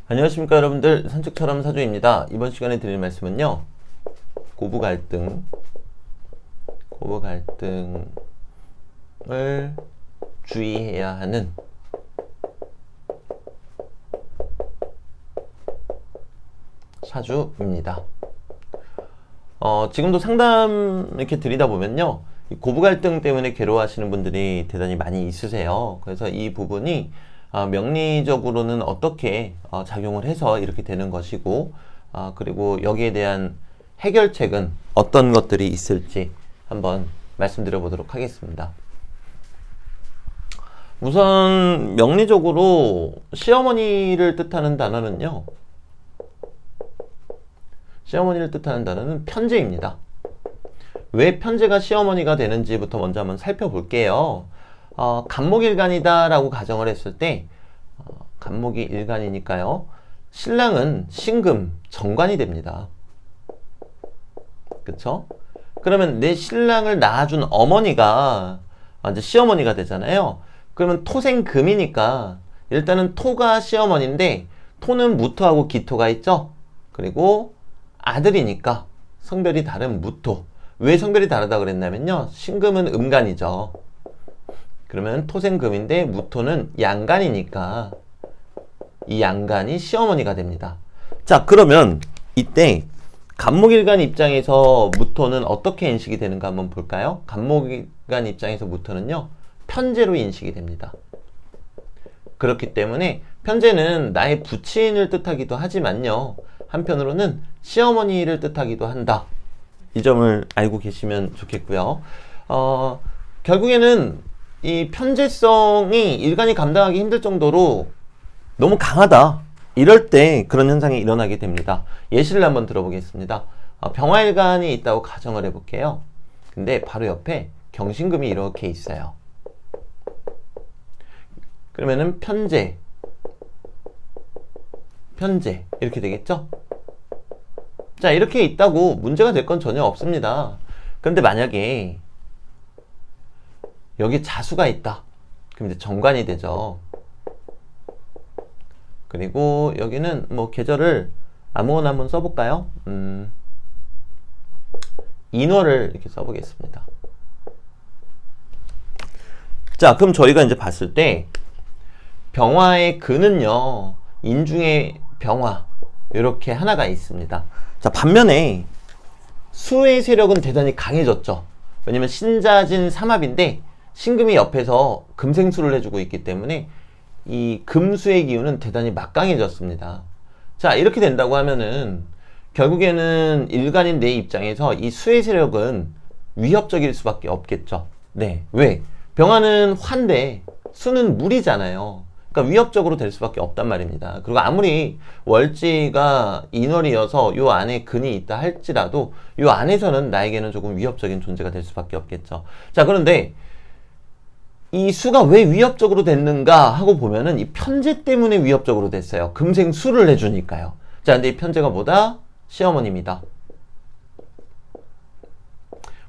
안녕하십니까 여러분들, 산책처럼 사주입니다. 이번 시간에 드릴 말씀은요, 고부갈등을 주의해야 하는 사주입니다. 지금도 상담 이렇게 드리다 보면요, 이 고부갈등 때문에 괴로워하시는 분들이 대단히 많이 있으세요. 그래서 이 부분이 명리적으로는 어떻게 작용을 해서 이렇게 되는 것이고, 그리고 여기에 대한 해결책은 어떤 것들이 있을지 한번 말씀드려 보도록 하겠습니다. 우선 명리적으로 시어머니를 뜻하는 단어는 편재입니다. 왜 편재가 시어머니가 되는지부터 먼저 한번 살펴볼게요. 간목일간이다 라고 가정을 했을 때, 간목이 일간이니까요, 신랑은 신금, 정관이 됩니다. 그쵸? 그러면 내 신랑을 낳아준 어머니가 이제 시어머니가 되잖아요. 그러면 토생금이니까 일단은 토가 시어머니인데, 토는 무토하고 기토가 있죠? 그리고 아들이니까 성별이 다른 무토. 왜 성별이 다르다 그랬냐면요, 신금은 음간이죠. 그러면 토생금인데 무토는 양간이니까 이 양간이 시어머니가 됩니다. 자, 그러면 이때 간목일간 입장에서 무토는 어떻게 인식이 되는가 한번 볼까요? 간목일간 입장에서 무토는요, 편재로 인식이 됩니다. 그렇기 때문에 편재는 나의 부친을 뜻하기도 하지만요, 한편으로는 시어머니를 뜻하기도 한다. 이 점을 알고 계시면 좋겠고요. 결국에는 이 편재성이 일간이 감당하기 힘들 정도로 너무 강하다. 이럴 때 그런 현상이 일어나게 됩니다. 예시를 한번 들어보겠습니다. 병화일간이 있다고 가정을 해볼게요. 근데 바로 옆에 경신금이 이렇게 있어요. 그러면은 편재 이렇게 되겠죠? 자, 이렇게 있다고 문제가 될 건 전혀 없습니다. 그런데 만약에 여기 자수가 있다. 그럼 이제 정관이 되죠. 그리고 여기는 뭐 계절을 아무거나 한번 써볼까요? 인월을 이렇게 써보겠습니다. 자, 그럼 저희가 이제 봤을 때 병화의 근은요, 인중의 병화 이렇게 하나가 있습니다. 자, 반면에 수의 세력은 대단히 강해졌죠. 왜냐면 신자진 삼합인데 신금이 옆에서 금생수를 해주고 있기 때문에 이 금수의 기운은 대단히 막강해졌습니다. 자, 이렇게 된다고 하면은 결국에는 일간인 내 입장에서 이 수의 세력은 위협적일 수밖에 없겠죠. 네, 왜? 병화는 화인데 수는 물이잖아요. 그러니까 위협적으로 될 수밖에 없단 말입니다. 그리고 아무리 월지가 인월이어서 요 안에 근이 있다 할지라도 요 안에서는 나에게는 조금 위협적인 존재가 될 수밖에 없겠죠. 자, 그런데 이 수가 왜 위협적으로 됐는가 하고 보면은 이 편재 때문에 위협적으로 됐어요. 금생수를 해주니까요. 자, 근데 이 편재가 뭐다? 시어머니입니다.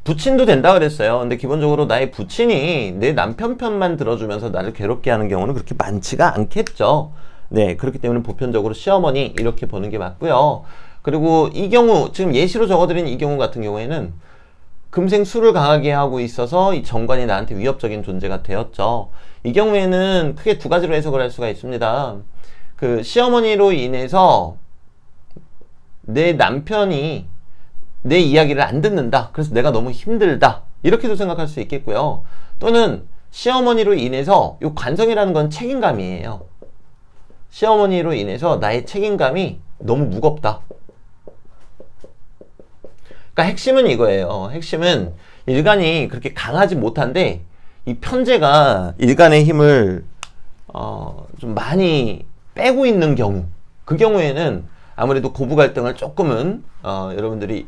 부친도 된다 그랬어요. 근데 기본적으로 나의 부친이 내 남편 편만 들어주면서 나를 괴롭게 하는 경우는 그렇게 많지가 않겠죠. 네, 그렇기 때문에 보편적으로 시어머니 이렇게 보는 게 맞고요. 그리고 이 경우, 지금 예시로 적어드린 이 경우 같은 경우에는 금생수를 강하게 하고 있어서 이 정관이 나한테 위협적인 존재가 되었죠. 이 경우에는 크게 두 가지로 해석을 할 수가 있습니다. 그 시어머니로 인해서 내 남편이 내 이야기를 안 듣는다. 그래서 내가 너무 힘들다. 이렇게도 생각할 수 있겠고요. 또는 시어머니로 인해서 이 관성이라는 건 책임감이에요. 시어머니로 인해서 나의 책임감이 너무 무겁다. 그러니까 핵심은 이거예요. 핵심은 일간이 그렇게 강하지 못한데 이 편재가 일간의 힘을 좀 많이 빼고 있는 경우, 그 경우에는 아무래도 고부 갈등을 조금은 여러분들이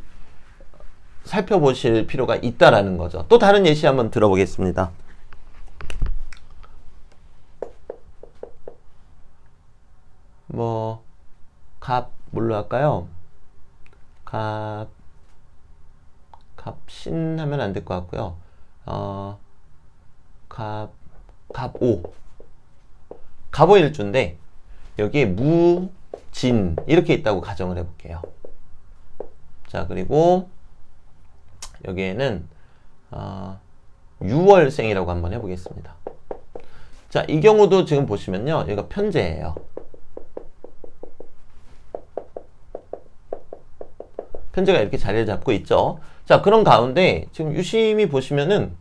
살펴보실 필요가 있다라는 거죠. 또 다른 예시 한번 들어보겠습니다. 뭘로 할까요? 갑신 하면 안 될 것 같고요. 갑오. 갑오일주인데 여기에 무, 진 이렇게 있다고 가정을 해볼게요. 자, 그리고 여기에는 6월생이라고 한번 해보겠습니다. 자, 이 경우도 지금 보시면요, 여기가 편제예요. 편제가 이렇게 자리를 잡고 있죠. 자, 그런 가운데 지금 유심히 보시면은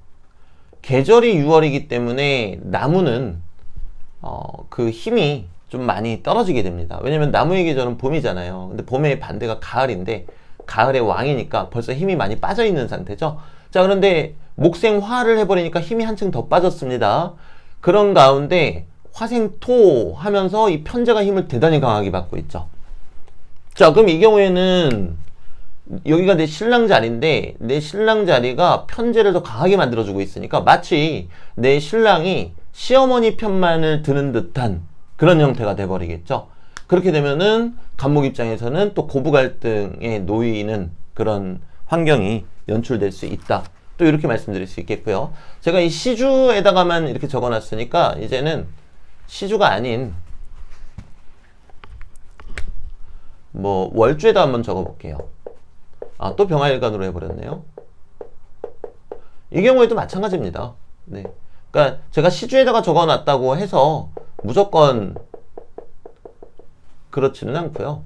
계절이 6월이기 때문에 나무는 그 힘이 좀 많이 떨어지게 됩니다. 왜냐면 나무의 계절은 봄이잖아요. 근데 봄의 반대가 가을인데 가을의 왕이니까 벌써 힘이 많이 빠져 있는 상태죠. 자, 그런데 목생화를 해버리니까 힘이 한층 더 빠졌습니다. 그런 가운데 화생토 하면서 이 편제가 힘을 대단히 강하게 받고 있죠. 자, 그럼 이 경우에는 여기가 내 신랑 자리인데 내 신랑 자리가 편제를 더 강하게 만들어주고 있으니까 마치 내 신랑이 시어머니 편만을 드는 듯한 그런 형태가 돼버리겠죠. 그렇게 되면은 간목 입장에서는 또 고부 갈등에 놓이는 그런 환경이 연출될 수 있다. 또 이렇게 말씀드릴 수 있겠고요. 제가 이 시주에다가만 이렇게 적어놨으니까 이제는 시주가 아닌 뭐 월주에다 한번 적어볼게요. 또 병화일간으로 해버렸네요. 이 경우에도 마찬가지입니다. 네. 그러니까 제가 시주에다가 적어놨다고 해서 무조건 그렇지는 않고요.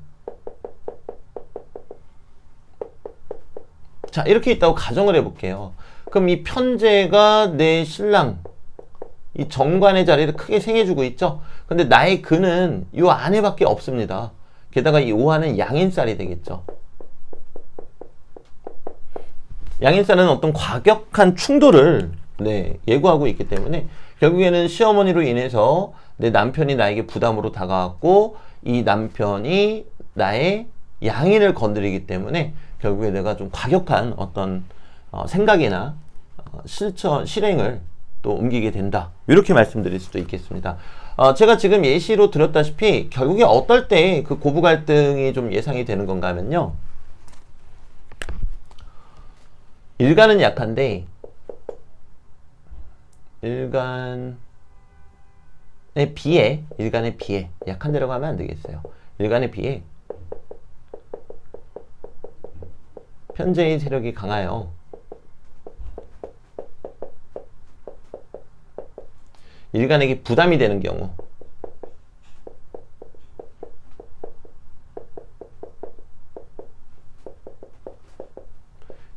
자, 이렇게 있다고 가정을 해볼게요. 그럼 이 편제가 내 신랑 이 정관의 자리를 크게 생해주고 있죠. 근데 나의 근은 이 안에밖에 없습니다. 게다가 이 오화는 양인살이 되겠죠. 양인살은 어떤 과격한 충돌을 예고하고 있기 때문에 결국에는 시어머니로 인해서 내 남편이 나에게 부담으로 다가왔고 이 남편이 나의 양인을 건드리기 때문에 결국에 내가 좀 과격한 어떤 생각이나 실행을 또 옮기게 된다. 이렇게 말씀드릴 수도 있겠습니다. 제가 지금 예시로 드렸다시피 결국에 어떨 때 그 고부 갈등이 좀 예상이 되는 건가 하면요. 일간은 약한데 일간의 비에 약한 데라고 하면 안 되겠어요. 일간의 비에 편제의 세력이 강하여 일간에게 부담이 되는 경우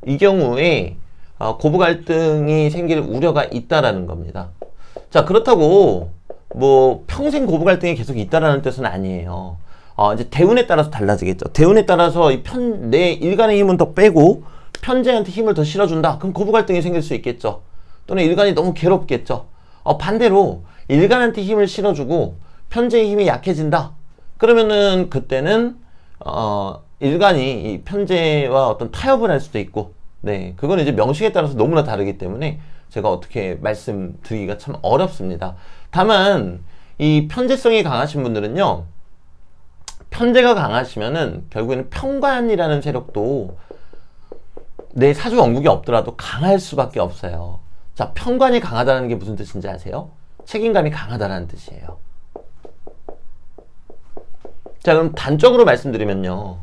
이 경우에 고부 갈등이 생길 우려가 있다라는 겁니다. 자, 그렇다고 뭐 평생 고부 갈등이 계속 있다라는 뜻은 아니에요. 이제 대운에 따라서 달라지겠죠. 대운에 따라서 내 일간의 힘은 더 빼고 편제한테 힘을 더 실어준다. 그럼 고부 갈등이 생길 수 있겠죠. 또는 일간이 너무 괴롭겠죠. 반대로 일간한테 힘을 실어주고 편제의 힘이 약해진다. 그러면은 그때는 일간이 이 편제와 어떤 타협을 할 수도 있고, 그건 이제 명식에 따라서 너무나 다르기 때문에 제가 어떻게 말씀드리기가 참 어렵습니다. 다만 이 편제성이 강하신 분들은요, 편제가 강하시면은 결국에는 편관이라는 세력도 내 사주 원국이 없더라도 강할 수밖에 없어요. 자, 편관이 강하다는 게 무슨 뜻인지 아세요? 책임감이 강하다는 뜻이에요. 자, 그럼 단적으로 말씀드리면요,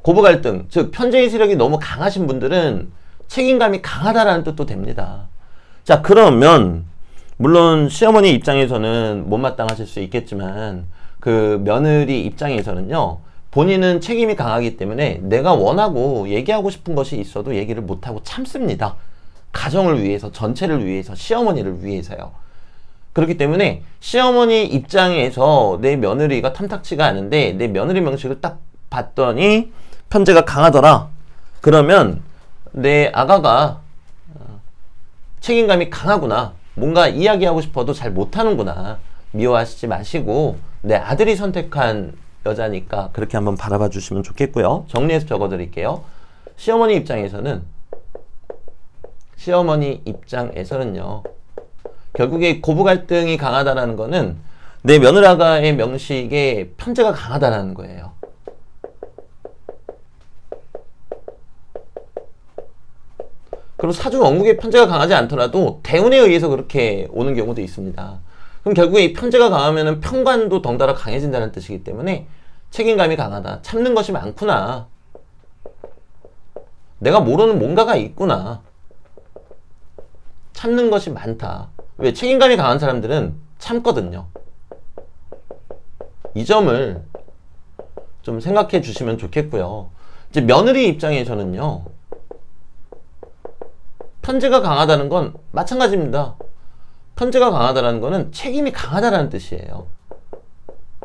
고부 갈등, 즉 편제의 세력이 너무 강하신 분들은 책임감이 강하다라는 뜻도 됩니다. 자, 그러면 물론 시어머니 입장에서는 못마땅하실 수 있겠지만 그 며느리 입장에서는요, 본인은 책임이 강하기 때문에 내가 원하고 얘기하고 싶은 것이 있어도 얘기를 못하고 참습니다. 가정을 위해서, 전체를 위해서, 시어머니를 위해서요. 그렇기 때문에 시어머니 입장에서 내 며느리가 탐탁치가 않은데 내 며느리 명식을 딱 봤더니 편제가 강하더라. 그러면 내 아가가 책임감이 강하구나. 뭔가 이야기하고 싶어도 잘 못하는구나. 미워하시지 마시고 내 아들이 선택한 여자니까 그렇게 한번 바라봐 주시면 좋겠고요. 정리해서 적어드릴게요. 시어머니 입장에서는요, 결국에 고부 갈등이 강하다라는 거는 내 며느라가의 명식에 편제가 강하다라는 거예요. 그리고 사주 원국의 편제가 강하지 않더라도 대운에 의해서 그렇게 오는 경우도 있습니다. 그럼 결국에 이 편제가 강하면은 편관도 덩달아 강해진다는 뜻이기 때문에 책임감이 강하다. 참는 것이 많구나. 내가 모르는 뭔가가 있구나. 참는 것이 많다. 왜? 책임감이 강한 사람들은 참거든요. 이 점을 좀 생각해 주시면 좋겠고요. 이제 며느리 입장에서는요, 편제가 강하다는 건 마찬가지입니다. 편제가 강하다는 거는 책임이 강하다는 뜻이에요.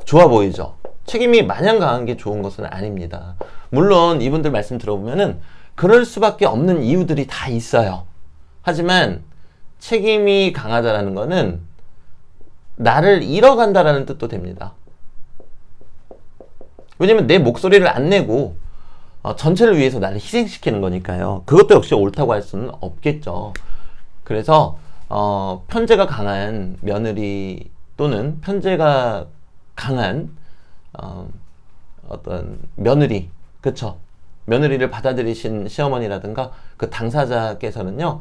좋아 보이죠? 책임이 마냥 강한 게 좋은 것은 아닙니다. 물론 이분들 말씀 들어보면은 그럴 수밖에 없는 이유들이 다 있어요. 하지만 책임이 강하다라는 거는 나를 잃어간다라는 뜻도 됩니다. 왜냐면 내 목소리를 안 내고 전체를 위해서 나를 희생시키는 거니까요. 그것도 역시 옳다고 할 수는 없겠죠. 그래서 편제가 강한 며느리 또는 편제가 강한 어떤 며느리, 그쵸? 며느리를 받아들이신 시어머니라든가 그 당사자께서는요,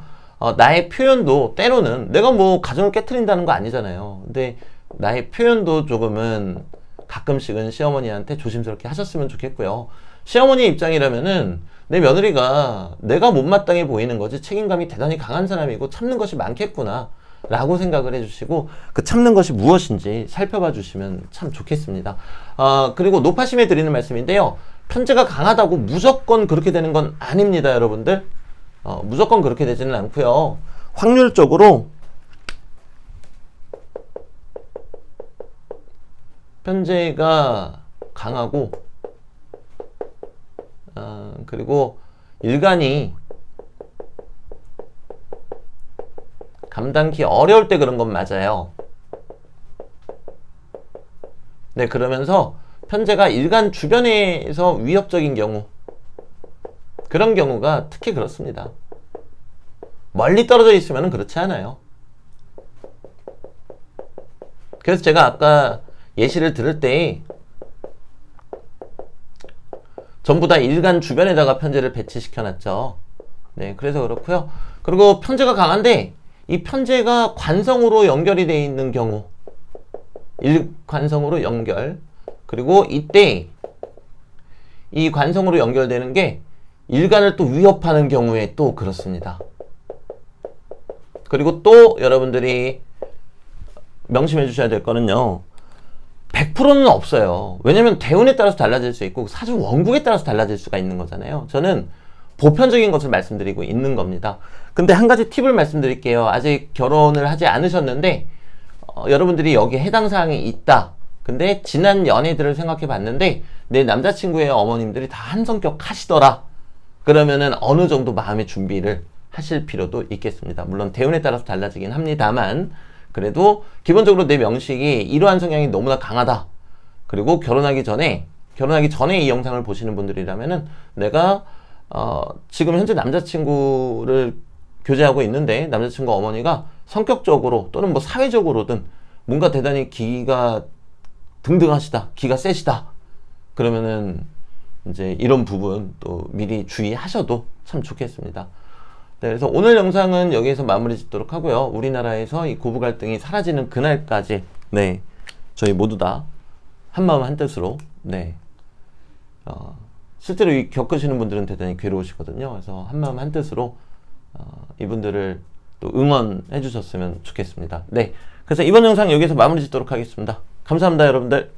나의 표현도 때로는 내가 뭐 가정을 깨트린다는 거 아니잖아요. 근데 나의 표현도 조금은 가끔씩은 시어머니한테 조심스럽게 하셨으면 좋겠고요. 시어머니 입장이라면은 내 며느리가 내가 못마땅해 보이는 거지 책임감이 대단히 강한 사람이고 참는 것이 많겠구나 라고 생각을 해주시고 그 참는 것이 무엇인지 살펴봐 주시면 참 좋겠습니다. 그리고 노파심에 드리는 말씀인데요. 편제가 강하다고 무조건 그렇게 되는 건 아닙니다, 여러분들. 무조건 그렇게 되지는 않고요. 확률적으로 편제가 강하고 그리고 일간이 감당기 어려울 때 그런 건 맞아요. 네, 그러면서 편제가 일간 주변에서 위협적인 경우, 그런 경우가 특히 그렇습니다. 멀리 떨어져 있으면 그렇지 않아요. 그래서 제가 아까 예시를 들을 때 전부 다 일간 주변에다가 편제를 배치시켜 놨죠. 네, 그래서 그렇고요. 그리고 편제가 강한데 이 편제가 관성으로 연결이 되어 있는 경우, 일관성으로 연결, 그리고 이때 이 관성으로 연결되는 게 일간을 또 위협하는 경우에 또 그렇습니다. 그리고 또 여러분들이 명심해 주셔야 될 거는요, 100%는 없어요. 왜냐면 대운에 따라서 달라질 수 있고 사주 원국에 따라서 달라질 수가 있는 거잖아요. 저는 보편적인 것을 말씀드리고 있는 겁니다. 근데 한 가지 팁을 말씀드릴게요. 아직 결혼을 하지 않으셨는데 여러분들이 여기에 해당 사항이 있다. 근데 지난 연애들을 생각해 봤는데 내 남자친구의 어머님들이 다 한 성격 하시더라. 그러면은 어느 정도 마음의 준비를 하실 필요도 있겠습니다. 물론 대운에 따라서 달라지긴 합니다만 그래도 기본적으로 내 명식이 이러한 성향이 너무나 강하다. 그리고 결혼하기 전에 이 영상을 보시는 분들이라면은 내가 지금 현재 남자친구를 교제하고 있는데 남자친구 어머니가 성격적으로 또는 뭐 사회적으로든 뭔가 대단히 기가 등등하시다, 기가 세시다. 그러면은 이제 이런 부분 또 미리 주의하셔도 참 좋겠습니다. 네, 그래서 오늘 영상은 여기에서 마무리 짓도록 하고요. 우리나라에서 이 고부 갈등이 사라지는 그날까지 네, 저희 모두 다 한마음 한뜻으로 네, 실제로 겪으시는 분들은 대단히 괴로우시거든요. 그래서 한마음 한뜻으로 이분들을 또 응원해 주셨으면 좋겠습니다. 네, 그래서 이번 영상 여기서 마무리 짓도록 하겠습니다. 감사합니다, 여러분들.